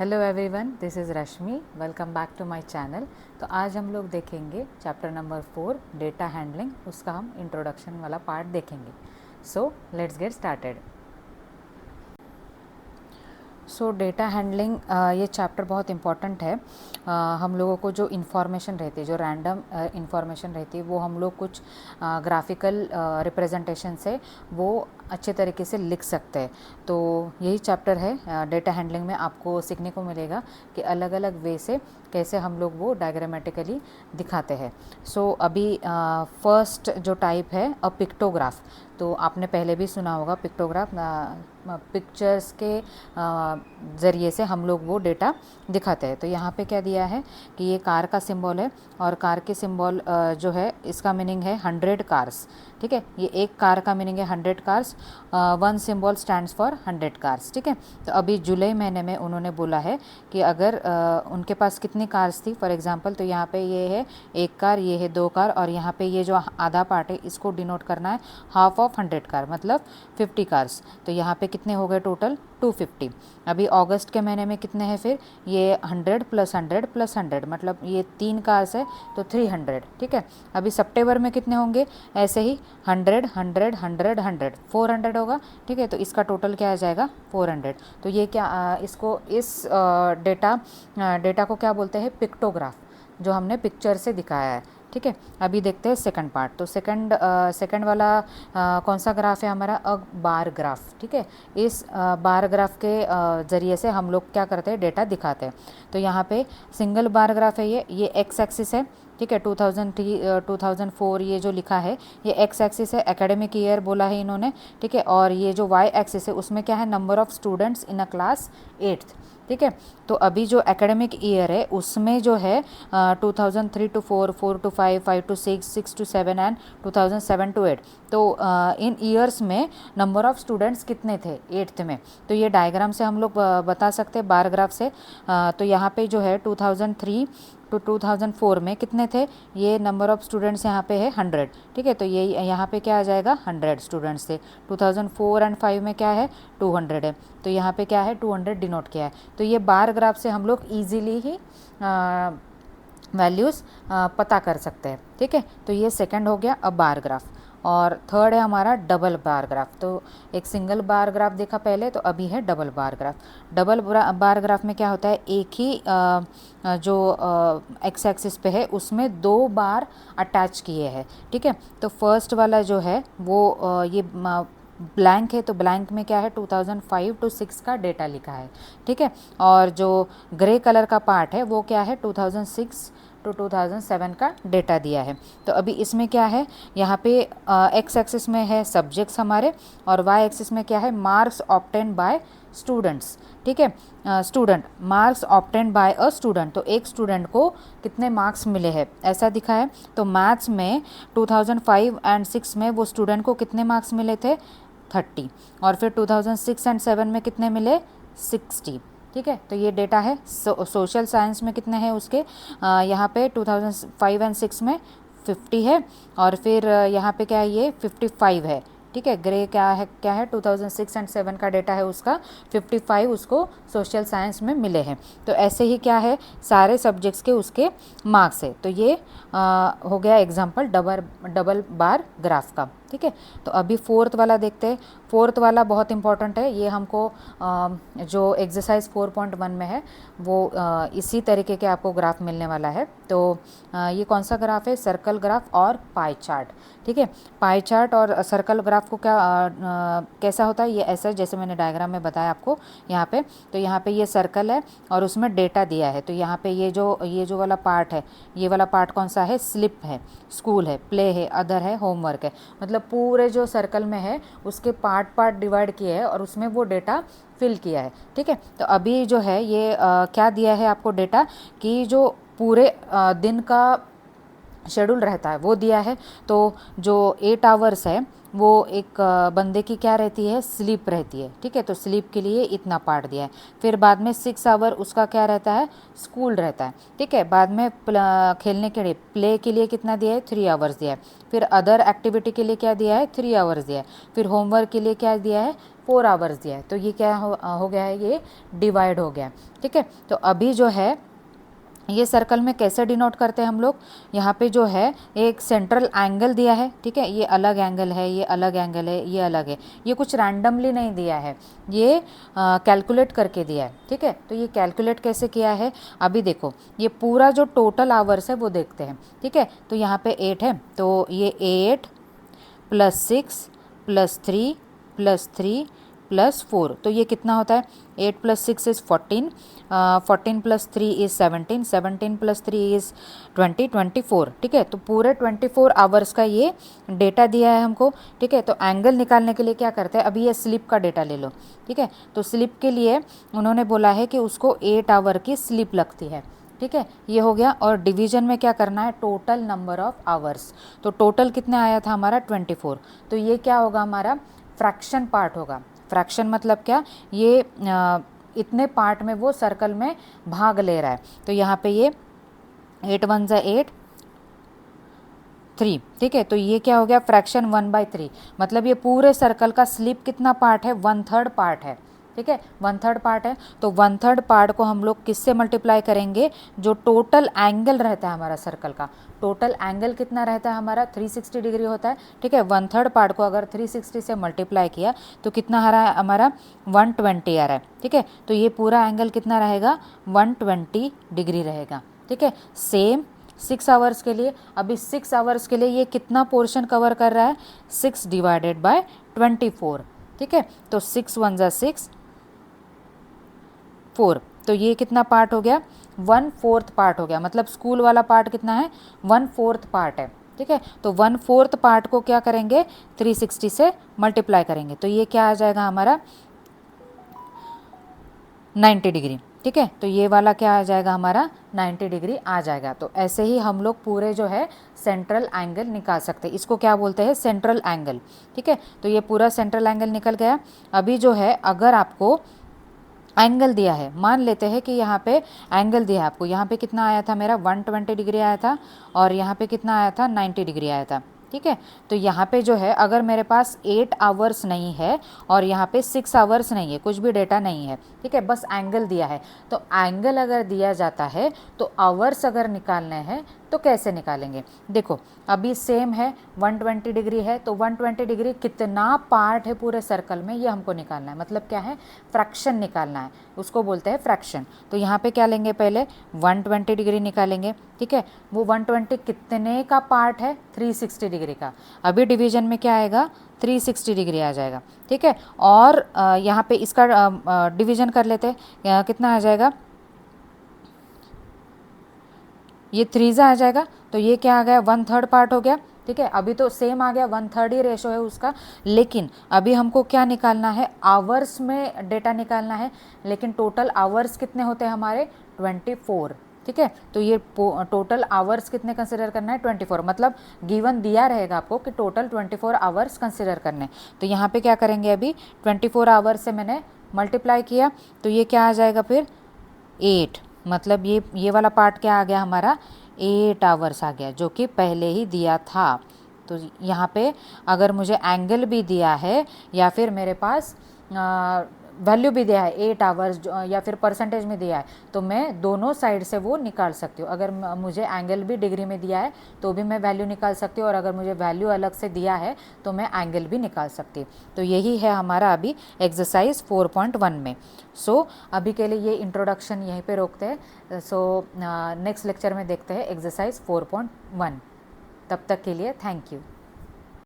Hello everyone, this is Rashmi. Welcome back to my channel. तो आज हम लोग देखेंगे चैप्टर नंबर 4 डेटा हैंडलिंग। उसका हम इंट्रोडक्शन वाला पार्ट देखेंगे। So let's get started. So data handling ये चैप्टर बहुत इम्पॉर्टेंट है। हम लोगों को जो इन्फॉर्मेशन रहती है, जो रैंडम इन्फॉर्मेशन रहती है, वो हम लोग कुछ ग्राफिकल रिप्रेजेंटेशन से वो अच्छे तरीके से लिख सकते हैं। तो यही चैप्टर है डेटा हैंडलिंग में। आपको सीखने को मिलेगा कि अलग अलग वे से कैसे हम लोग वो डायग्रामेटिकली दिखाते हैं। सो अभी फर्स्ट जो टाइप है पिक्टोग्राफ। तो आपने पहले भी सुना होगा पिक्टोग्राफ। पिक्चर्स के ज़रिए से हम लोग वो डेटा दिखाते हैं। तो यहाँ पे क्या दिया है कि ये कार का सिंबल है, और कार के सिंबल जो है इसका मीनिंग है 100 कार्स। ठीक है, ये एक कार का मीनिंग है 100 cars. One symbol stands for 100 cars. ठीक है, तो अभी जुलाई महीने में उन्होंने बोला है कि अगर उनके पास कितनी कार्स थी, फॉर एग्जांपल, तो यहाँ पे ये है एक कार, ये है दो कार, और यहाँ पे ये जो आधा पार्ट है इसको डिनोट करना है हाफ ऑफ 100 कार, मतलब 50 कार्स। तो यहाँ पे कितने हो गए टोटल? 250। अभी अगस्त के महीने में कितने हैं? फिर ये 100 प्लस 100 प्लस 100, मतलब ये 3 कार्स है तो 300। ठीक है, अभी सितंबर में कितने होंगे? ऐसे ही 100 100 100 100 400 होगा। ठीक है, तो इसका टोटल क्या आ जाएगा? 400। तो ये क्या इसको इस डेटा को क्या बोलते हैं? पिक्टोग्राफ, जो हमने पिक्चर से दिखाया है। ठीक है, अभी देखते हैं सेकंड पार्ट। तो सेकंड वाला कौन सा ग्राफ है हमारा? Bar graph. ठीक है, इस बार ग्राफ के ज़रिए से हम लोग क्या करते हैं? डेटा दिखाते हैं। तो यहाँ पे सिंगल बार ग्राफ है, ये एक्स एक्सिस है। ठीक है, 2003 2004 ये जो लिखा है ये एक्स एक्सिस है, एकेडमिक ईयर बोला है इन्होंने। ठीक है, और ये जो वाई एक्सिस है उसमें क्या है? Number of students in a class 8th। ठीक है, तो अभी जो एकेडमिक ईयर है उसमें जो है 2003 to 4, 4 to 5, 5 to 6, 6 to 7 and 2007 to 8। तो इन ईयर्स में नंबर ऑफ़ स्टूडेंट्स कितने थे 8th में? तो ये डायग्राम से हम लोग बता सकते हैं, बार ग्राफ से। तो यहाँ पे जो है 2003 टू 2004 में कितने थे? ये नंबर ऑफ़ स्टूडेंट्स यहाँ पे है 100। ठीक है, तो ये यहाँ पे क्या आ जाएगा? 100 स्टूडेंट्स थे। 2004 एंड 5 में क्या है? 200 है। तो यहाँ पे क्या है? 200 डिनोट किया है। तो ये बार ग्राफ से हम लोग ईजीली ही वैल्यूज़ पता कर सकते हैं। ठीक है, तो ये सेकंड हो गया अब बार ग्राफ। और थर्ड है हमारा डबल बार ग्राफ। तो एक सिंगल बार ग्राफ देखा पहले, तो अभी है double bar graph. Double bar graph में क्या होता है? एक ही जो एक्स एक्सिस पे है उसमें दो बार अटैच किए हैं। ठीक है, तो फर्स्ट वाला जो है वो ये ब्लैंक है, तो ब्लैंक में क्या है? 2005 to 6 का डेटा लिखा है। ठीक है, और जो ग्रे कलर का पार्ट है वो क्या है? 2006 to 2007 का डेटा दिया है। तो अभी इसमें क्या है? यहाँ पे एक्स एक्सिस में है सब्जेक्ट्स हमारे, और वाई एक्सिस में क्या है? Marks obtain bye students. ठीक है, student, marks obtain bye a student. तो एक स्टूडेंट को कितने मार्क्स मिले हैं ऐसा दिखा है। तो मैथ्स में 2005 एंड 6 में वो स्टूडेंट को कितने मार्क्स मिले थे? 30। और फिर 2006 एंड 7 में कितने मिले? 60। ठीक है, तो ये डेटा है। सोशल साइंस में कितने हैं उसके? यहाँ पे 2005 एंड 6 में 50 है, और फिर यहाँ पे क्या है? ये 55 है। ठीक है, ग्रे क्या है 2006 एंड 7 का डेटा है उसका 55 उसको सोशल साइंस में मिले हैं। तो ऐसे ही क्या है? सारे सब्जेक्ट्स के उसके मार्क्स है। तो ये हो गया एग्जांपल डबल बार ग्राफ का। ठीक है, तो अभी फोर्थ वाला देखते हैं। फोर्थ वाला बहुत इंपॉर्टेंट है। ये हमको जो एक्सरसाइज 4.1 में है वो इसी तरीके के आपको ग्राफ मिलने वाला है। तो ये कौन सा ग्राफ है? सर्कल ग्राफ और पाई चार्ट। ठीक है, पाई चार्ट और सर्कल ग्राफ को कैसा होता है? ये ऐसा जैसे मैंने डायग्राम में बताया आपको यहाँ पे। तो यहाँ पे ये सर्कल है और उसमें डेटा दिया है। तो यहाँ पे ये जो वाला पार्ट है, ये वाला पार्ट कौन सा है? स्लिप है, स्कूल है, प्ले है, अदर है, होमवर्क है। मतलब पूरे जो सर्कल में है उसके पार्ट डिवाइड किए हैं और उसमें वो डेटा फिल किया है। ठीक है, तो अभी जो है ये क्या दिया है आपको डेटा? कि जो पूरे दिन का शेड्यूल रहता है वो दिया है। तो जो 8 आवर्स है वो एक बंदे की क्या रहती है? स्लीप रहती है। ठीक है, तो स्लीप के लिए इतना पार्ट दिया है। फिर बाद में 6 आवर उसका क्या रहता है? स्कूल रहता है। ठीक है, बाद में खेलने के लिए प्ले के लिए कितना दिया है? 3 आवर्स दिया है। फिर अदर एक्टिविटी के लिए क्या दिया है? 3 आवर्स दिया है। फिर होमवर्क के लिए क्या दिया है? 4 आवर्स दिया है, तो ये क्या हो गया है, ये डिवाइड हो गया। ठीक है, तो अभी जो है ये सर्कल में कैसे डिनोट करते हैं हम लोग, यहाँ पे जो है एक सेंट्रल एंगल दिया है। ठीक है, ये अलग एंगल है, ये अलग एंगल है, ये अलग है, ये कुछ रैंडमली नहीं दिया है, ये कैलकुलेट करके दिया है। ठीक है, तो ये कैलकुलेट कैसे किया है, अभी देखो ये पूरा जो टोटल आवर्स है वो देखते हैं। ठीक है, तो यहाँ पे 8 है, तो ये 8 + 6 + 3 + 3 + 4, तो ये कितना होता है, 8 + 6 इज़ 14, 14 + 3 इज़ 17, 17 + 3 इज़ 20, 24। ठीक है, तो पूरे 24 आवर्स का ये डेटा दिया है हमको। ठीक है, तो एंगल निकालने के लिए क्या करते हैं, अभी ये स्लिप का डेटा ले लो। ठीक है, तो स्लिप के लिए उन्होंने बोला है कि उसको 8 आवर की स्लिप लगती है। ठीक है, ये हो गया, और डिवीजन में क्या करना है, टोटल नंबर ऑफ आवर्स, तो टोटल कितना आया था हमारा 24, तो ये क्या होगा हमारा फ्रैक्शन पार्ट होगा। फ्रैक्शन मतलब क्या, ये इतने पार्ट में वो सर्कल में भाग ले रहा है, तो यहाँ पे ये 8 × 1 = 8, 3। ठीक है, तो ये क्या हो गया, फ्रैक्शन 1/3, मतलब ये पूरे सर्कल का स्लिप कितना पार्ट है, 1/3 पार्ट है। ठीक है, 1/3 पार्ट है, तो 1/3 पार्ट को हम लोग किससे मल्टीप्लाई करेंगे, जो टोटल एंगल रहता है हमारा सर्कल का, टोटल एंगल कितना रहता है हमारा 360 डिग्री होता है। ठीक है, 1/3 पार्ट को अगर 360 से मल्टीप्लाई किया तो कितना आ रहा है हमारा 120 आ रहा है। ठीक है, तो ये पूरा एंगल कितना रहेगा, 120 डिग्री रहेगा। ठीक है, सेम 6 आवर्स के लिए, अभी 6 आवर्स के लिए ये कितना पोर्शन कवर कर रहा है, 6 / 24। ठीक है, तो 6 × 1 = 6, 4, तो ये कितना पार्ट हो गया, 1/4 पार्ट हो गया, मतलब स्कूल वाला पार्ट कितना है, 1/4 पार्ट है। ठीक है, तो 1/4 पार्ट को क्या करेंगे, 360 से मल्टीप्लाई करेंगे, तो ये क्या आ जाएगा हमारा 90 डिग्री। ठीक है, तो ये वाला क्या आ जाएगा हमारा 90 डिग्री आ जाएगा। तो ऐसे ही हम लोग पूरे जो है सेंट्रल एंगल निकाल सकते हैं, इसको क्या बोलते हैं, सेंट्रल एंगल। ठीक है, तो ये पूरा सेंट्रल एंगल निकल गया। अभी जो है अगर आपको एंगल दिया है, मान लेते हैं कि यहाँ पे एंगल दिया है आपको, यहाँ पे कितना आया था मेरा 120 डिग्री आया था, और यहाँ पे कितना आया था 90 डिग्री आया था। ठीक है, तो यहाँ पे जो है अगर मेरे पास 8 आवर्स नहीं है और यहाँ पे 6 आवर्स नहीं है, कुछ भी डेटा नहीं है। ठीक है, बस एंगल दिया है, तो एंगल अगर दिया जाता है तो आवर्स अगर निकालने हैं तो कैसे निकालेंगे, देखो अभी सेम है 120 डिग्री है, तो 120 डिग्री कितना पार्ट है पूरे सर्कल में ये हमको निकालना है, मतलब क्या है, फ्रैक्शन निकालना है, उसको बोलते हैं फ्रैक्शन। तो यहाँ पे क्या लेंगे, पहले 120 डिग्री निकालेंगे। ठीक है, वो 120 कितने का पार्ट है, 360 डिग्री का, अभी डिवीजन में क्या आएगा, 360 डिग्री आ जाएगा। ठीक है, और यहाँ पे इसका डिवीजन कर लेते हैं, कितना आ जाएगा, ये 3 आ जाएगा, तो ये क्या आ गया 1/3 पार्ट हो गया। ठीक है, अभी तो सेम आ गया, 1/3 ही रेशो है उसका, लेकिन अभी हमको क्या निकालना है, आवर्स में डेटा निकालना है, लेकिन टोटल आवर्स कितने होते हैं हमारे 24। ठीक है, तो ये टोटल आवर्स कितने कंसिडर करना है, 24, मतलब गिवन दिया रहेगा आपको कि टोटल 24 आवर्स कंसिडर करने। तो यहाँ पे क्या करेंगे, अभी 24 आवर्स से मैंने मल्टीप्लाई किया, तो ये क्या आ जाएगा फिर 8, मतलब ये वाला पार्ट क्या आ गया हमारा 8 आवर्स आ गया, जो कि पहले ही दिया था। तो यहाँ पे अगर मुझे एंगल भी दिया है या फिर मेरे पास वैल्यू भी दिया है 8 आवर्स या फिर परसेंटेज में दिया है, तो मैं दोनों साइड से वो निकाल सकती हूँ। अगर मुझे एंगल भी डिग्री में दिया है तो भी मैं वैल्यू निकाल सकती हूँ, और अगर मुझे वैल्यू अलग से दिया है तो मैं एंगल भी निकाल सकती हूँ। तो यही है हमारा अभी एक्सरसाइज 4.1 में। सो अभी के लिए ये इंट्रोडक्शन यहीं पे रोकते हैं। सो नेक्स्ट लेक्चर में देखते हैं एक्सरसाइज 4.1। तब तक के लिए थैंक यू।